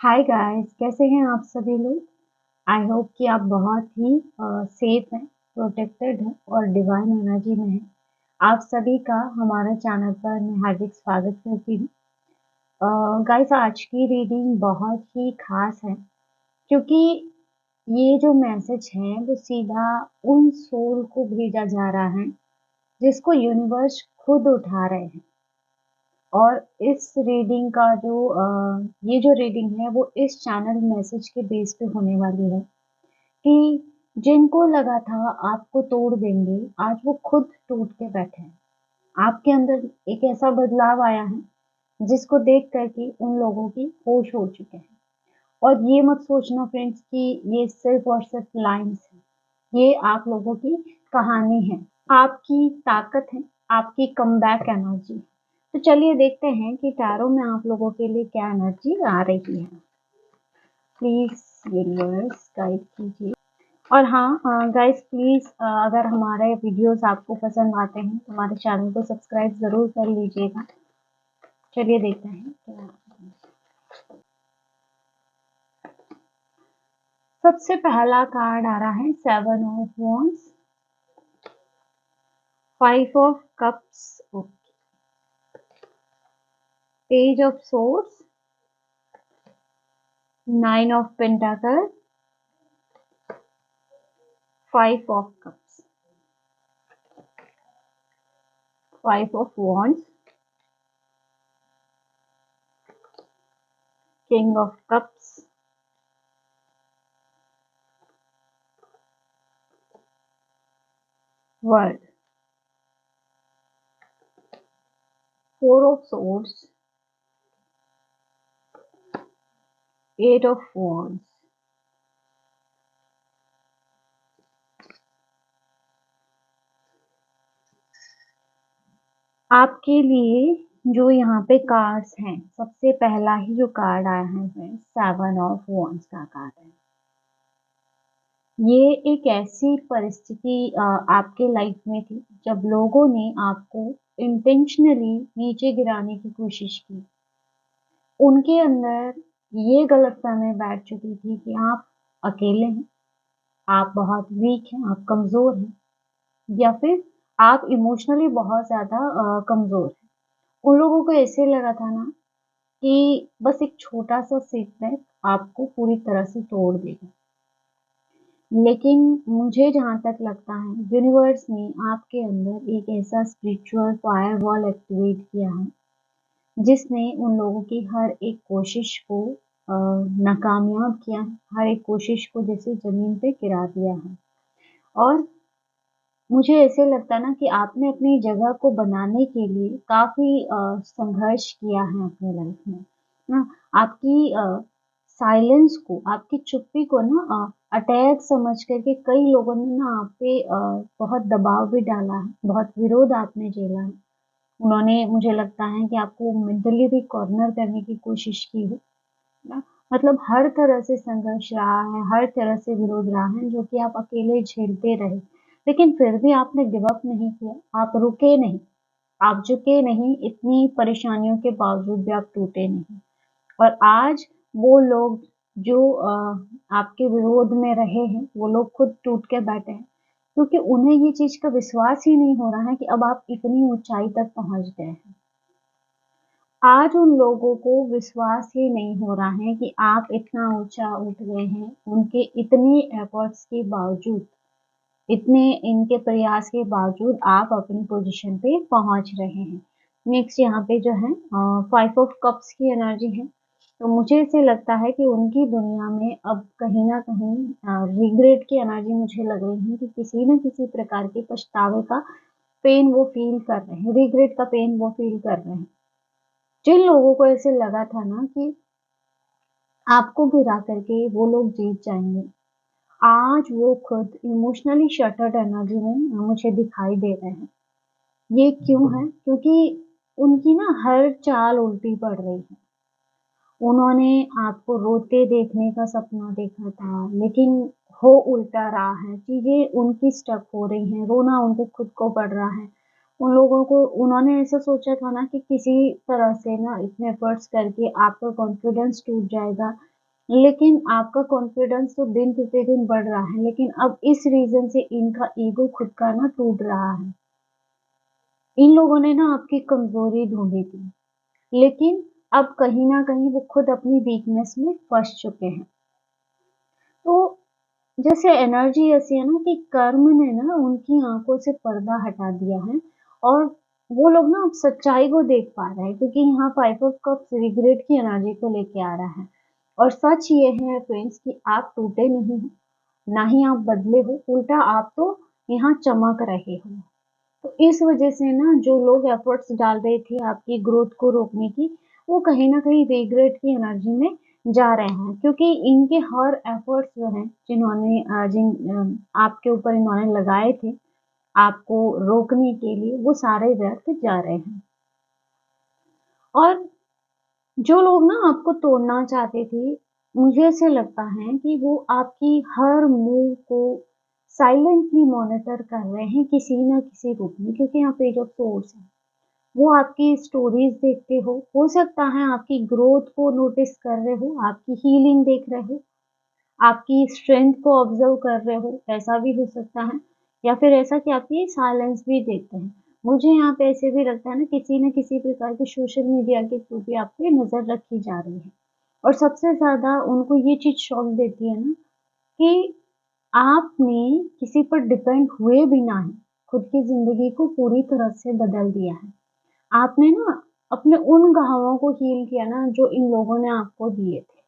Hi guys, कैसे हैं आप सभी लोग। आई होप कि आप बहुत ही सेफ हैं, प्रोटेक्टेड हैं और डिवाइन एनर्जी में हैं। आप सभी का हमारे चैनल पर मैं हार्दिक स्वागत करती हूँ। गाइस, आज की रीडिंग बहुत ही खास है क्योंकि ये जो मैसेज है वो सीधा उन सोल को भेजा जा रहा है जिसको यूनिवर्स खुद उठा रहे हैं। और इस रीडिंग का ये जो रीडिंग है वो इस चैनल मैसेज के बेस पे होने वाली है कि जिनको लगा था आपको तोड़ देंगे, आज वो खुद टूट के बैठे हैं। आपके अंदर एक ऐसा बदलाव आया है जिसको देख कर के उन लोगों की होश हो चुके हैं। और ये मत सोचना फ्रेंड्स कि ये सिर्फ और सिर्फ लाइन्स है, ये आप लोगों की कहानी है, आपकी ताकत है, आपकी कमबैक एनर्जी। तो चलिए देखते हैं कि टैरो में आप लोगों के लिए क्या एनर्जी आ रही है। प्लीज यूनिवर्स गाइड कीजिए। और हाँ गाइस, प्लीज अगर हमारे वीडियोस आपको पसंद आते हैं तो हमारे चैनल को सब्सक्राइब जरूर कर लीजिएगा। चलिए देखते हैं क्या। सबसे पहला कार्ड आ रहा है 7 of wands, 5 of cups, page of swords, 9 of pentacle, 5 of cups, 5 of wands, king of cups, world, 4 of swords, 8 of wands. आपके लिए जो यहाँ पे कार्ड्स हैं, सबसे पहला ही जो कार्ड आया है 7 ऑफ वॉन्ड्स का कार्ड है। ये एक ऐसी परिस्थिति आपके लाइफ में थी जब लोगों ने आपको इंटेंशनली नीचे गिराने की कोशिश की। उनके अंदर ये गलतफहमी बैठ चुकी थी कि आप अकेले हैं, आप बहुत वीक हैं, आप कमजोर हैं, या फिर आप इमोशनली बहुत ज्यादा कमजोर हैं। उन लोगों को ऐसे लगा था ना कि बस एक छोटा-सा सेटबैक आपको पूरी तरह से तोड़ देगा। लेकिन मुझे जहाँ तक लगता है, यूनिवर्स ने आपके अंदर एक ऐसा स्पिरिचुअल फायरवॉल एक्टिवेट किया है, जिसने उन लोगों की हर एक कोशिश को नाकामयाब किया है, हर एक कोशिश को जैसे ज़मीन पे गिरा दिया है। और मुझे ऐसे लगता है ना कि आपने अपनी जगह को बनाने के लिए काफ़ी संघर्ष किया है अपनी लाइफ में। ना आपकी साइलेंस को, आपकी चुप्पी को ना अटैक समझ करके कई लोगों ने ना आप पे बहुत दबाव भी डाला है, बहुत विरोध आपने झेला है। उन्होंने, मुझे लगता है कि आपको मेंटली भी कॉर्नर करने की कोशिश की है ना। मतलब हर तरह से संघर्ष रहा है, हर तरह से विरोध रहा है जो कि आप अकेले झेलते रहे। लेकिन फिर भी आपने गिव अप नहीं किया, आप रुके नहीं, आप झुके नहीं, इतनी परेशानियों के बावजूद भी आप टूटे नहीं। और आज वो लोग जो आपके विरोध में रहे हैं, वो लोग खुद टूट के बैठे हैं क्योंकि उन्हें ये चीज़ का विश्वास ही नहीं हो रहा है कि अब आप इतनी ऊँचाई तक पहुँच गए हैं। आज उन लोगों को विश्वास ही नहीं हो रहा है कि आप इतना ऊँचा उठ गए हैं, उनके इतने एफर्ट्स के बावजूद, इतने इनके प्रयास के बावजूद आप अपनी पोज़ीशन पे पहुँच रहे हैं। नेक्स्ट यहाँ पे जो है 5 ऑफ कप्स की एनर्जी है। तो मुझे ऐसे लगता है कि उनकी दुनिया में अब कहीं न कहीं रिग्रेट की एनर्जी मुझे लग रही है कि किसी न किसी प्रकार के पछतावे का पेन वो फ़ील कर रहे हैं, रिग्रेट का पेन वो फ़ील कर रहे हैं। जिन लोगों को ऐसे लगा था ना कि आपको गिरा करके वो लोग जीत जाएँगे, आज वो खुद इमोशनली शटर्ड एनर्जी में मुझे दिखाई दे रहे हैं। ये क्यों है? क्योंकि उनकी ना हर चाल उल्टी पड़ रही है। उन्होंने आपको रोते देखने का सपना देखा था, लेकिन हो उल्टा रहा है, चीज़ें उनकी स्टक हो रही हैं, रोना उनको खुद को पड़ रहा है। उन लोगों को, उन्होंने ऐसा सोचा था ना कि किसी तरह से ना इतने एफर्ट्स करके आपका कॉन्फिडेंस टूट जाएगा, लेकिन आपका कॉन्फिडेंस तो दिन प्रतिदिन बढ़ रहा है, लेकिन अब इस रीज़न से इनका ईगो खुद का ना टूट रहा है। इन लोगों ने ना आपकी कमज़ोरी ढूँढी थी, लेकिन अब कहीं न कहीं वो खुद अपनी वीकनेस में फँस चुके हैं। तो जैसे एनर्जी ऐसी है ना कि कर्म ने ना उनकी आँखों से पर्दा हटा दिया है और वो लोग ना अब सच्चाई को देख पा रहे हैं, क्योंकि यहाँ 5 ऑफ कप्स रिग्रेट की एनर्जी को लेके आ रहा है। और सच ये है फ्रेंड्स कि आप टूटे नहीं हो, ना ही आप बदले हो, उल्टा आप तो यहाँ चमक रहे हो। तो इस वजह से ना जो लोग एफर्ट्स डाल रहे थे आपकी ग्रोथ को रोकने की, वो कहीं न कहीं रिग्रेट की एनर्जी में जा रहे हैं, क्योंकि इनके हर एफर्ट्स जो हैं जिन्होंने आपके ऊपर इन्होंने लगाए थे, आपको रोकने के लिए, वो सारे व्यर्थ जा रहे हैं। और जो लोग ना आपको तोड़ना चाहते थे, मुझे ऐसे लगता है कि वो आपकी हर मूव को साइलेंटली मॉनिटर कर रहे हैं किसी न किसी रूप में, क्योंकि यहाँ पेज ऑफ सोर्स है। वो आपकी स्टोरीज़ देखते हो सकता है आपकी ग्रोथ को नोटिस कर रहे हो, आपकी हीलिंग देख रहे हो, आपकी स्ट्रेंथ को ऑब्ज़र्व कर रहे हो, ऐसा भी हो सकता है। या फिर ऐसा कि आपकी साइलेंस भी देखते हैं। मुझे यहाँ पे ऐसे भी लगता है ना किसी न किसी प्रकार के सोशल मीडिया के थ्रू भी आप पे नज़र रखी जा रही है। और सबसे ज़्यादा उनको ये चीज़ शॉक देती है ना कि आपने किसी पर डिपेंड हुए बिना ही खुद की ज़िंदगी को पूरी तरह से बदल दिया है। आपने ना अपने उन घावों को हील किया ना जो इन लोगों ने आपको दिए थे।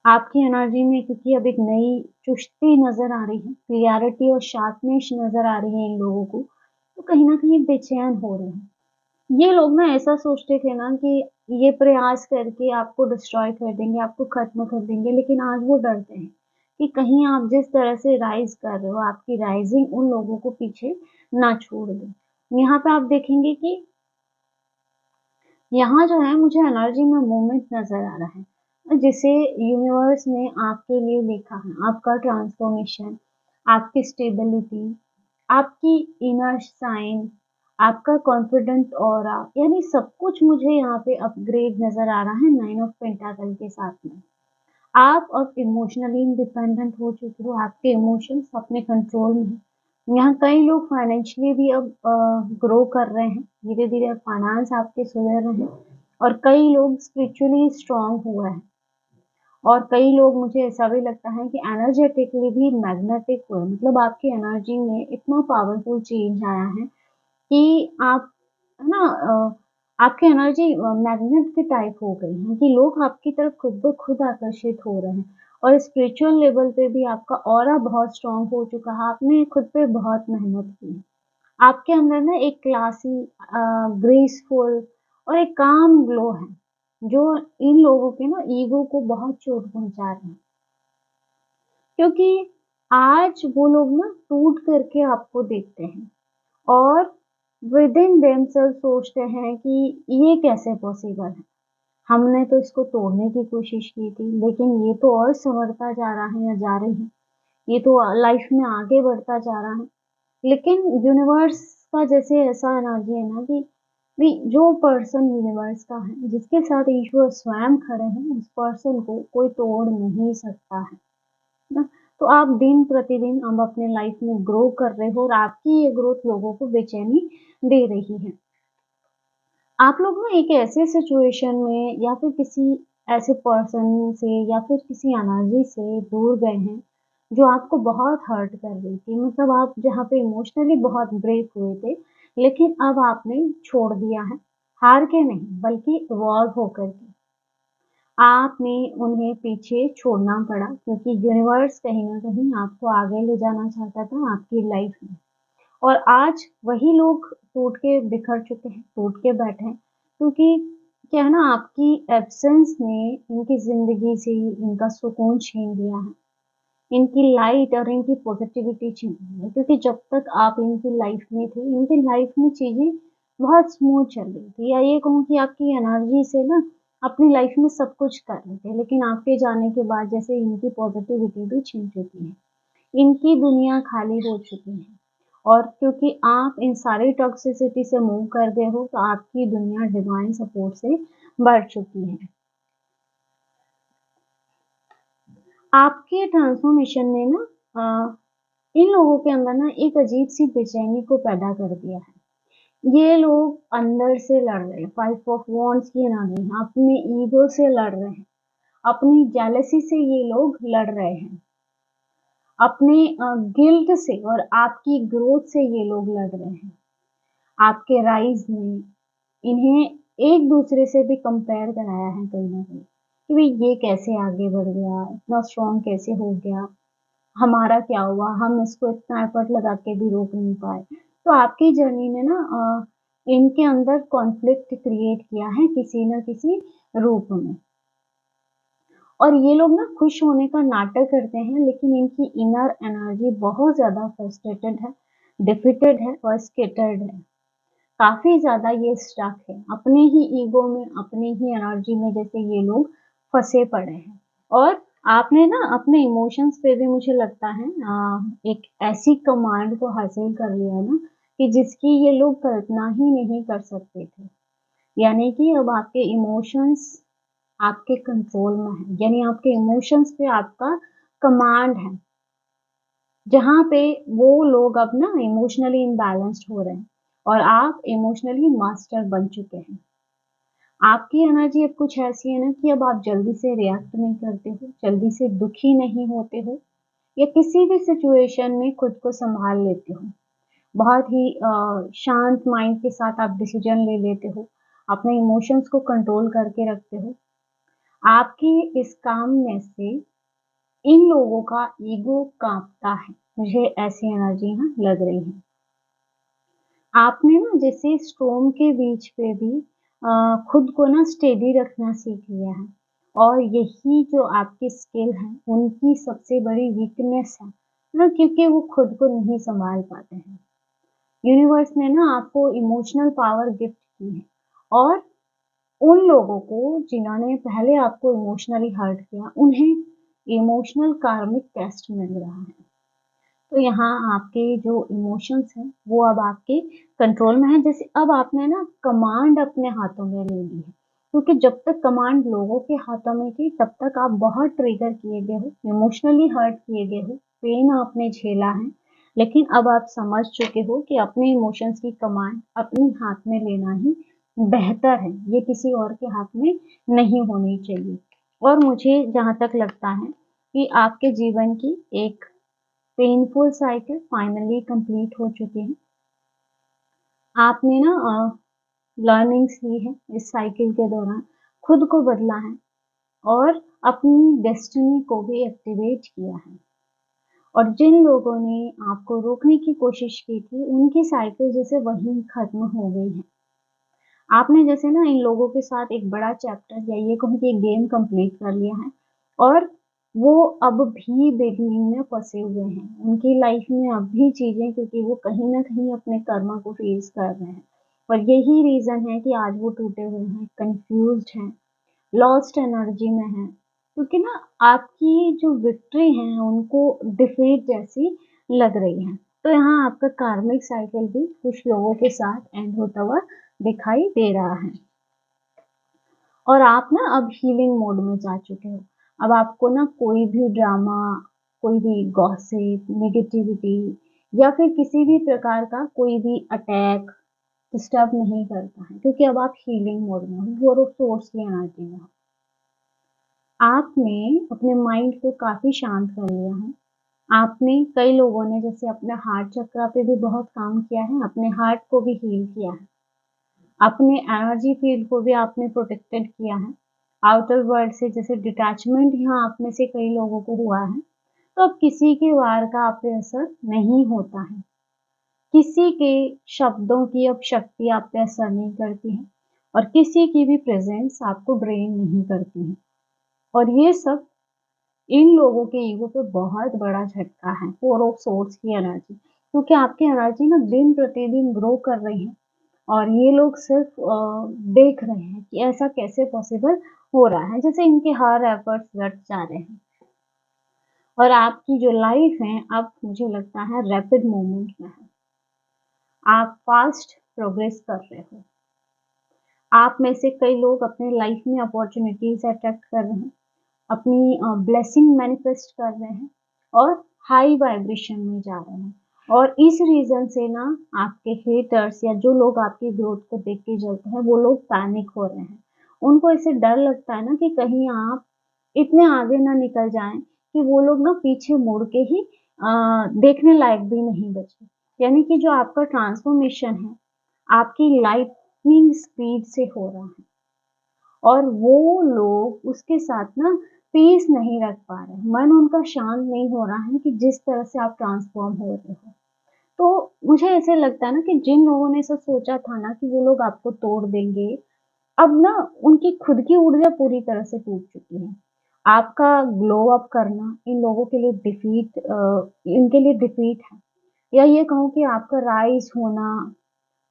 आपकी एनर्जी में क्योंकि अब एक नई चुस्ती नज़र आ रही है, क्लैरिटी और शार्पनेस नज़र आ रही है इन लोगों को, तो कहीं न कहीं बेचैन हो रहे हैं। ये लोग ना ऐसा सोचते थे ना कि ये प्रयास करके आपको डिस्ट्रॉय कर देंगे, आपको खत्म कर देंगे, लेकिन आज वो डरते हैं कि कहीं आप जिस तरह से राइज़ कर रहे हो, आपकी राइज़िंग उन लोगों को पीछे ना छोड़ दे। यहाँ पे आप देखेंगे कि यहाँ जो है मुझे एनर्जी में मूवमेंट नज़र आ रहा है, जिसे यूनिवर्स ने आपके लिए लिखा है। आपका ट्रांसफॉर्मेशन, आपकी स्टेबिलिटी, आपकी इनर शाइन, आपका कॉन्फिडेंट ऑरा, यानी सब कुछ मुझे यहाँ पे अपग्रेड नज़र आ रहा है 9 ऑफ पेंटाकल के साथ में। आप अब इमोशनली इंडिपेंडेंट हो चुके हो, आपके इमोशंस अपने कंट्रोल में हैं। यहाँ कई लोग फाइनेंशियली भी अब ग्रो कर रहे हैं, धीरे-धीरे फाइनेंस आपके सुधर रहे हैं और कई लोग स्पिरिचुअली स्ट्रॉन्ग हुए हैं और कई लोग मुझे ऐसा भी लगता है कि एनर्जेटिकली भी मैग्नेटिक हुए, मतलब आपकी एनर्जी में इतना पावरफुल चेंज आया है कि आप है ना आपकी एनर्जी मैग्नेट की टाइप हो गई है कि लोग आपकी तरफ खुद ब खुद आकर्षित हो रहे हैं और स्पिरिचुअल लेवल पे भी आपका ऑरा बहुत स्ट्रांग हो चुका है। आपने खुद पे बहुत मेहनत की है। आपके अंदर ना एक क्लासी ग्रेसफुल और एक काम ग्लो है, जो इन लोगों के ना ईगो को बहुत चोट पहुँचा रहे हैं। क्योंकि आज वो लोग ना टूट करके आपको देखते हैं और विदिन देमसेल्फ सोचते हैं कि ये कैसे पॉसिबल है? हमने तो इसको तोड़ने की कोशिश की थी, लेकिन ये तो और सँवरता जा रहा है या जा रही है। ये तो लाइफ में आगे बढ़ता जा रहा है। लेकिन यूनिवर्स का जैसे ऐसा एनर्जी है ना कि जो पर्सन यूनिवर्स का है, जिसके साथ ईश्वर स्वयं खड़े हैं, उस पर्सन को कोई तोड़ नहीं सकता है। ना? तो आप दिन प्रतिदिन अब अपने लाइफ में ग्रो कर रहे हो और आपकी ये ग्रोथ लोगों को बेचैनी दे रही है। आप लोग ना एक ऐसे सिचुएशन में या फिर किसी ऐसे पर्सन से या फिर किसी एनर्जी से दूर गए हैं, जो आपको बहुत हर्ट कर रही थी। मतलब आप जहाँ पे इमोशनली बहुत ब्रेक हुए थे, लेकिन अब आपने छोड़ दिया है, हार के नहीं बल्कि इवॉल्व होकर के। आपने उन्हें पीछे छोड़ना पड़ा क्योंकि यूनिवर्स कहीं न कहीं आपको आगे ले जाना चाहता था आपकी लाइफ में। और आज वही लोग टूट के बिखर चुके हैं, टूट के बैठे हैं क्योंकि क्या है ना आपकी एब्सेंस ने इनकी ज़िंदगी से इनका सुकून छीन लिया है। इनकी लाइट और इनकी पॉज़िटिविटी छीन ली है क्योंकि जब तक आप इनकी लाइफ में थे, इनकी लाइफ में चीज़ें बहुत स्मूथ चल रही थी या ये कहूँ कि आपकी एनर्जी से ना अपनी लाइफ में सब कुछ कर रहे थे। लेकिन आपके जाने के बाद जैसे इनकी पॉज़िटिविटी भी छिन चुकी है। इनकी दुनिया खाली हो चुकी है और क्योंकि आप इन सारी टॉक्सिसिटी से मूव कर गए हो, तो आपकी दुनिया डिवाइन सपोर्ट से भर चुकी है। आपके ट्रांसफॉर्मेशन ने ना इन लोगों के अंदर ना एक अजीब-सी बेचैनी को पैदा कर दिया है। ये लोग अंदर से लड़ रहे हैं, 5 ऑफ वांड्स की एनर्जी है, अपने ईगो से लड़ रहे हैं, अपनी जेलसी से ये लोग लड़ रहे हैं, अपने गिल्ट से और आपकी ग्रोथ से ये लोग लड़ रहे हैं। आपके राइज़ में इन्हें एक-दूसरे से भी कंपेयर कराया है कहीं न कहीं, कि भई ये कैसे आगे बढ़ गया, इतना स्ट्रॉन्ग कैसे हो गया, हमारा क्या हुआ? हम इसको इतना एफर्ट लगा के भी रोक नहीं पाए। तो आपकी जर्नी ने ना इनके अंदर कॉन्फ्लिक्ट क्रिएट किया है किसी न किसी रूप में। और ये लोग ना खुश होने का नाटक करते हैं, लेकिन इनकी इनर एनर्जी बहुत ज़्यादा फ्रस्ट्रेटेड है, डिफीटेड है और स्कैटर्ड है। काफ़ी ज़्यादा ये स्टक है, अपने ही ईगो में, अपनी ही एनर्जी में जैसे ये लोग फँसे पड़े हैं। और आपने ना अपने इमोशंस पे भी मुझे लगता है एक ऐसी कमांड को हासिल कर लिया है ना, कि जिसकी ये लोग कल्पना ही नहीं कर सकते थे। यानी कि अब आपके इमोशंस आपके कंट्रोल में हैं, यानी आपके इमोशंस पे आपका कमांड है। जहाँ पे वो लोग अब ना इमोशनली इम्बैलेंस्ड हो रहे हैं और आप इमोशनली मास्टर बन चुके हैं। आपकी एनर्जी अब कुछ ऐसी है ना कि अब आप जल्दी से रिएक्ट नहीं करते हो, जल्दी से दुखी नहीं होते हो या किसी भी सिचुएशन में खुद को सँभाल लेते हो। बहुत ही शांत माइंड के साथ आप डिसीजन ले लेते हो, अपने इमोशंस को कंट्रोल करके रखते हो। आपकी इस कामनेस से इन लोगों का ईगो काँपता है, मुझे ऐसी एनर्जी ना लग रही है। आपने ना जैसे स्टॉर्म के बीच पे भी खुद को ना स्टेडी रखना सीख लिया है और यही जो आपकी स्किल है, उनकी सबसे बड़ी वीकनेस है ना, क्योंकि वो खुद को नहीं सँभाल पाते हैं। यूनिवर्स ने ना आपको इमोशनल पावर गिफ्ट की है और उन लोगों को जिन्होंने पहले आपको इमोशनली हर्ट किया, उन्हें इमोशनल कार्मिक टेस्ट मिल रहा है। तो यहाँ आपके जो इमोशंस हैं, वो अब आपके कंट्रोल में हैं। जैसे अब आपने ना कमांड अपने हाथों में ले ली है, क्योंकि जब तक कमांड लोगों के हाथों में थी, तब तक आप बहुत ट्रिगर किए गए हो, इमोशनली हर्ट किए गए हो, पेन आपने झेला है। लेकिन अब आप समझ चुके हो कि अपने इमोशंस की कमांड अपने हाथ में लेना ही बेहतर है, ये किसी और के हाथ में नहीं होनी चाहिए। और मुझे जहाँ तक लगता है कि आपके जीवन की एक पेनफुल साइकिल फाइनली कंप्लीट हो चुकी है। आपने ना लर्निंग्स ली है इस साइकिल के दौरान, खुद को बदला है और अपनी डेस्टिनी को भी एक्टिवेट किया है। और जिन लोगों ने आपको रोकने की कोशिश की थी, उनकी साइकिल जैसे वहीं खत्म हो गई है। आपने जैसे ना इन लोगों के साथ एक बड़ा चैप्टर या ये कहूँ कि गेम कंप्लीट कर लिया है और वो अब भी बिगिनिंग में फँसे हुए हैं। उनकी लाइफ में अब भी चीज़ें, क्योंकि वो कहीं न कहीं अपने कर्मा को फेस कर रहे हैं और यही रीज़न है कि आज वो टूटे हुए हैं, कन्फ्यूज़्ड हैं, लॉस्ट एनर्जी में हैं। क्योंकि ना आपकी जो विक्ट्री है उनको डिफीट जैसी लग रही है। तो यहाँ आपका कार्मिक साइकिल भी कुछ लोगों के साथ एंड होता हुआ दिखाई दे रहा है और आप ना अब हीलिंग मोड में जा चुके हो। अब आपको ना कोई भी ड्रामा, कोई भी गॉसिप, नेगेटिविटी या फिर किसी भी प्रकार का कोई भी अटैक डिस्टर्ब नहीं करता है, क्योंकि अब आप हीलिंग मोड में हो, वो सोर्स की एनर्जी में हो। आपने अपने माइंड को काफ़ी शांत कर लिया है। आपने कई लोगों ने जैसे अपने हार्ट चक्रा पे भी बहुत काम किया है, अपने हार्ट को भी हील किया है। अपने एनर्जी फील्ड को भी आपने प्रोटेक्टेड किया है। आउटर वर्ल्ड से जैसे डिटैचमेंट यहाँ आप में से कई लोगों को हुआ है, तो अब किसी के वार का आप पे असर नहीं होता है। किसी के शब्दों की अब शक्ति आप पे असर नहीं करती है और किसी की भी प्रेज़ेंस आपको ड्रेन नहीं करती है। और ये सब इन लोगों के ईगो पे बहुत बड़ा झटका है, 4 ऑफ सोर्ड्स की एनर्जी, क्योंकि आपकी एनर्जी ना दिन प्रतिदिन ग्रो कर रही है और ये लोग सिर्फ देख रहे हैं कि ऐसा कैसे पॉसिबल हो रहा है, जैसे इनके हर एफर्ट्स व्यर्थ जा रहे हैं। और आपकी जो लाइफ है अब मुझे लगता है रैपिड मूवमेंट में है। आप फास्ट प्रोग्रेस कर रहे हो। आप में से कई लोग अपने लाइफ में अपॉर्चुनिटीज अट्रैक्ट कर रहे हैं अपनी ब्लेसिंग मैनिफेस्ट कर रहे हैं और हाई वाइब्रेशन में जा रहे हैं। और इस रीज़न से ना आपके हेटर्स या जो लोग आपकी ग्रोथ को देख के जलते हैं, वो लोग पैनिक हो रहे हैं। उनको ऐसे डर लगता है ना कि कहीं आप इतने आगे ना निकल जाएँ कि वो लोग ना पीछे मुड़ के ही देखने लायक भी नहीं बचे। यानी कि जो आपका ट्रांसफॉर्मेशन है, आपकी लाइटनिंग स्पीड से हो रहा है और वो लोग उसके साथ ना पीस नहीं रख पा रहे हैं। मन उनका शांत नहीं हो रहा है कि जिस तरह से आप ट्रांसफॉर्म हो रहे हो। तो मुझे ऐसे लगता है ना कि जिन लोगों ने ऐसा सोचा था ना कि वो लोग आपको तोड़ देंगे, अब ना उनकी खुद की ऊर्जा पूरी तरह से टूट चुकी है। आपका ग्लो अप करना इन लोगों के लिए इनके लिए डिफीट है। या ये कहूँ कि आपका राइज़ होना,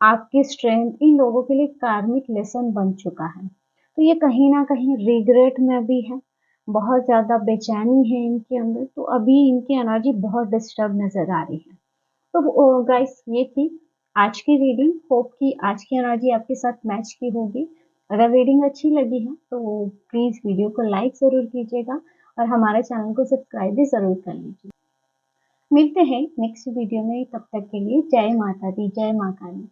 आपकी स्ट्रेंथ इन लोगों के लिए कार्मिक लेसन बन चुका है। तो ये कहीं न कहीं रिग्रेट में भी है, बहुत ज़्यादा बेचैनी है इनके अंदर, तो अभी इनकी एनर्जी बहुत डिस्टर्ब नज़र आ रही है। तो गाइस ये थी आज की रीडिंग। होप कि आज की एनर्जी आपके साथ मैच की होगी। अगर रीडिंग अच्छी लगी है तो प्लीज़ वीडियो को लाइक ज़रूर कीजिएगा और हमारे चैनल को सब्सक्राइब भी ज़रूर कर लीजिए। मिलते हैं नेक्स्ट वीडियो में, तब तक के लिए जय माता दी, जय माँ काली।